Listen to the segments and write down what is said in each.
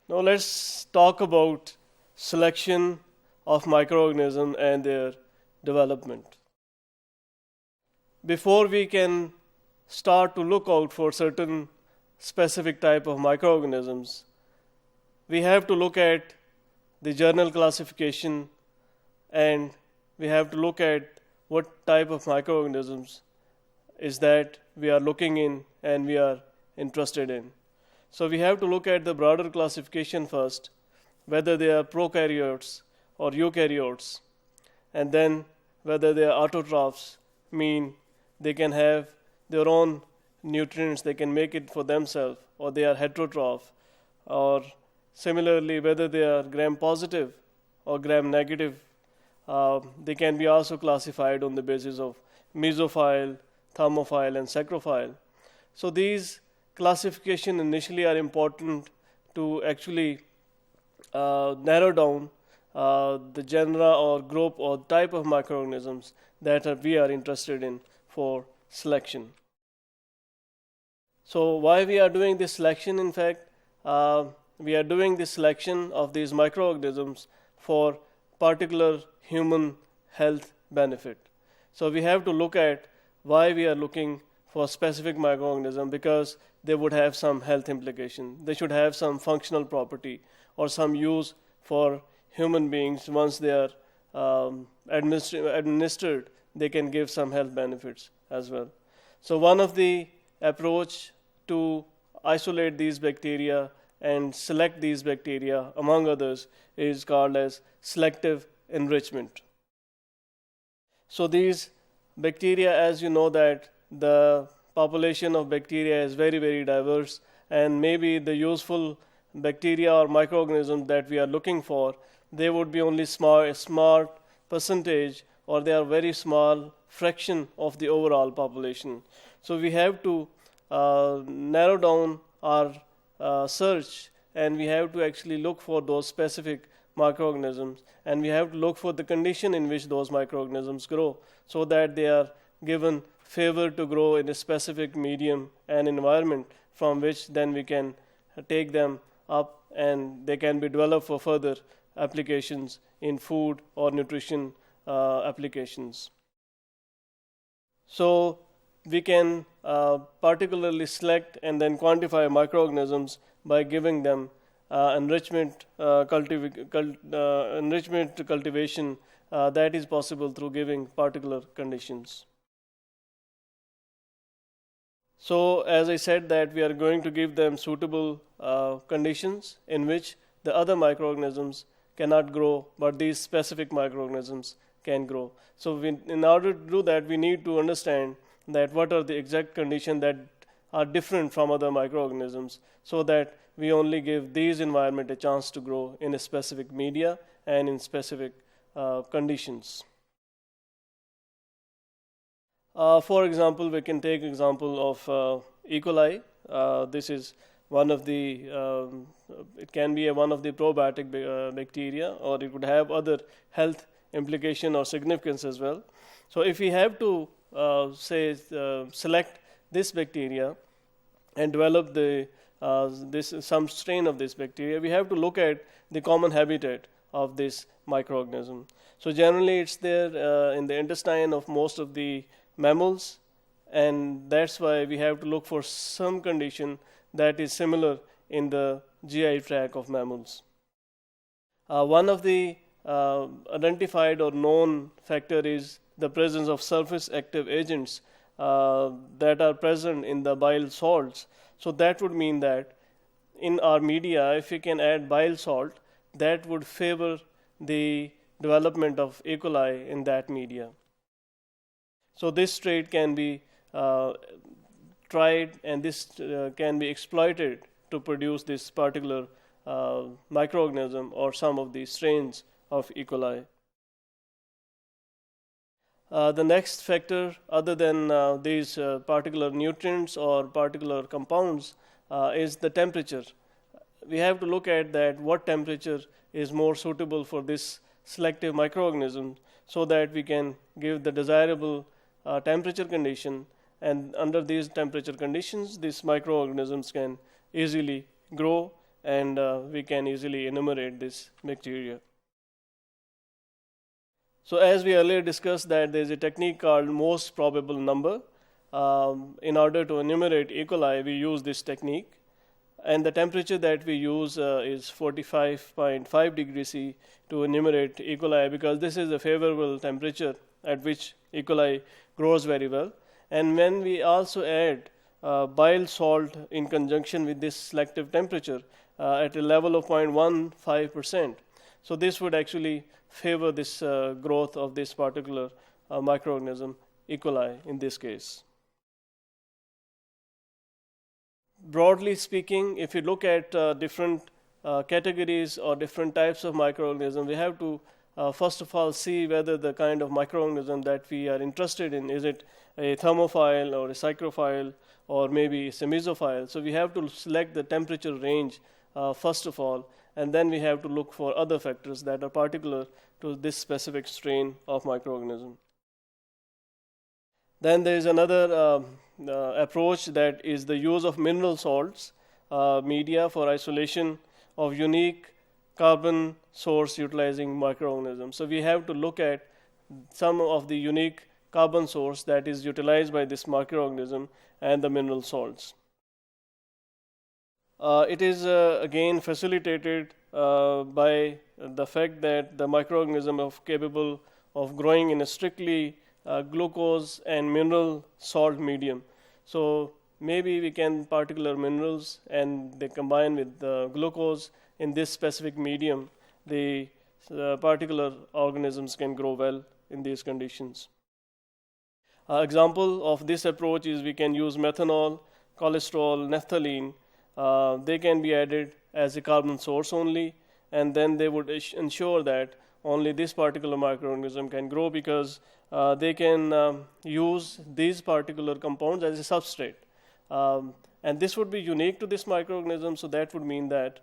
Now let's talk about selection of microorganisms and their development. Before we can start to look out for certain specific type of microorganisms, we have to look at the general classification, and we have to look at what type of microorganisms is that we are looking in and we are interested in. So we have to look at the broader classification first, whether they are prokaryotes or eukaryotes, and then whether they are autotrophs, mean they can have their own nutrients, they can make it for themselves, or they are heterotroph, or similarly whether they are gram positive or gram negative. They can be also classified on the basis of mesophile, thermophile, and saccharophile. So these classification initially are important to actually narrow down the genera or group or type of microorganisms that we are interested in for selection. So why we are doing this selection? In fact, we are doing this selection of these microorganisms for particular human health benefit. So we have to look at why we are looking for specific microorganism, because they would have some health implication. They should have some functional property or some use for human beings. Once they are administered, they can give some health benefits as well. So one of the approach to isolate these bacteria and select these bacteria, among others, is called as selective enrichment. So these bacteria, as you know, that the population of bacteria is very, very diverse, and maybe the useful bacteria or microorganisms that we are looking for, they would be only small percentage, or they are very small fraction of the overall population. So we have to narrow down our search, and we have to actually look for those specific microorganisms, and we have to look for the condition in which those microorganisms grow, so that they are given favor to grow in a specific medium and environment, from which then we can take them up and they can be developed for further applications in food or nutrition applications. So we can particularly select and then quantify microorganisms by giving them enrichment cultivation that is possible through giving particular conditions. So as I said, that we are going to give them suitable conditions in which the other microorganisms cannot grow, but these specific microorganisms can grow. So in order to do that, we need to understand that what are the exact conditions that are different from other microorganisms, so that we only give these environment a chance to grow in a specific media and in specific conditions. For example, we can take example of E. coli. This is one of the, it can be one of the probiotic bacteria, or it would have other health implication or significance as well. So if we have to select this bacteria and develop some strain of this bacteria, we have to look at the common habitat of this microorganism. So generally it's there in the intestine of most of the mammals, and that's why we have to look for some condition that is similar in the GI tract of mammals. One of the identified or known factor is the presence of surface active agents that are present in the bile salts. So that would mean that in our media, if we can add bile salt, that would favor the development of E. coli in that media. So this trait can be tried, and this can be exploited to produce this particular microorganism or some of the strains of E. coli. The next factor, other than these particular nutrients or particular compounds, is the temperature. We have to look at that what temperature is more suitable for this selective microorganism, so that we can give the desirable temperature condition, and under these temperature conditions, these microorganisms can easily grow and we can easily enumerate this bacteria. So as we earlier discussed that there is a technique called most probable number. In order to enumerate E. coli, we use this technique. And the temperature that we use is 45.5 degrees C to enumerate E. coli, because this is a favorable temperature at which E. coli grows very well. And when we also add bile salt in conjunction with this selective temperature at a level of 0.15%, so this would actually favor this growth of this particular microorganism, E. coli in this case. Broadly speaking, if you look at different categories or different types of microorganisms, we have to first of all see whether the kind of microorganism that we are interested in, is it a thermophile or a psychrophile or maybe a mesophile. So we have to select the temperature range first of all, and then we have to look for other factors that are particular to this specific strain of microorganism. Then there is another approach, that is the use of mineral salts media for isolation of unique carbon source utilizing microorganisms. So we have to look at some of the unique carbon source that is utilized by this microorganism and the mineral salts. It is again facilitated by the fact that the microorganism is capable of growing in a strictly glucose and mineral salt medium. So maybe we can particular minerals and they combine with the glucose in this specific medium, the particular organisms can grow well in these conditions. Example of this approach is we can use methanol, cholesterol, naphthalene. They can be added as a carbon source only, and then they would ensure that only this particular microorganism can grow, because they can use these particular compounds as a substrate. And this would be unique to this microorganism, so that would mean that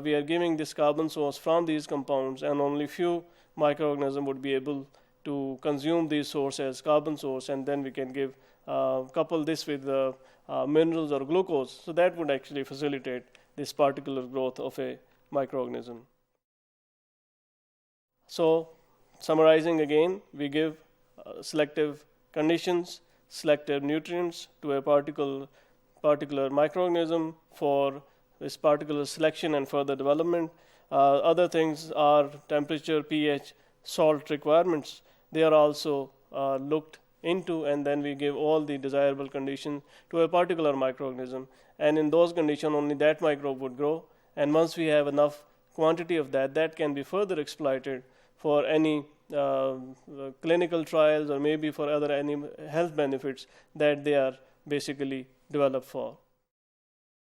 we are giving this carbon source from these compounds, and only few microorganisms would be able to consume these source as carbon source, and then we can give couple this with minerals or glucose. So that would actually facilitate this particular growth of a microorganism. So summarizing again, we give selective conditions, selective nutrients to a particular microorganism for this particular selection and further development. Other things are temperature, pH, salt requirements. They are also looked into, and then we give all the desirable conditions to a particular microorganism, and in those conditions only that microbe would grow. And once we have enough quantity of that can be further exploited for any clinical trials or maybe for other health benefits that they are basically developed for.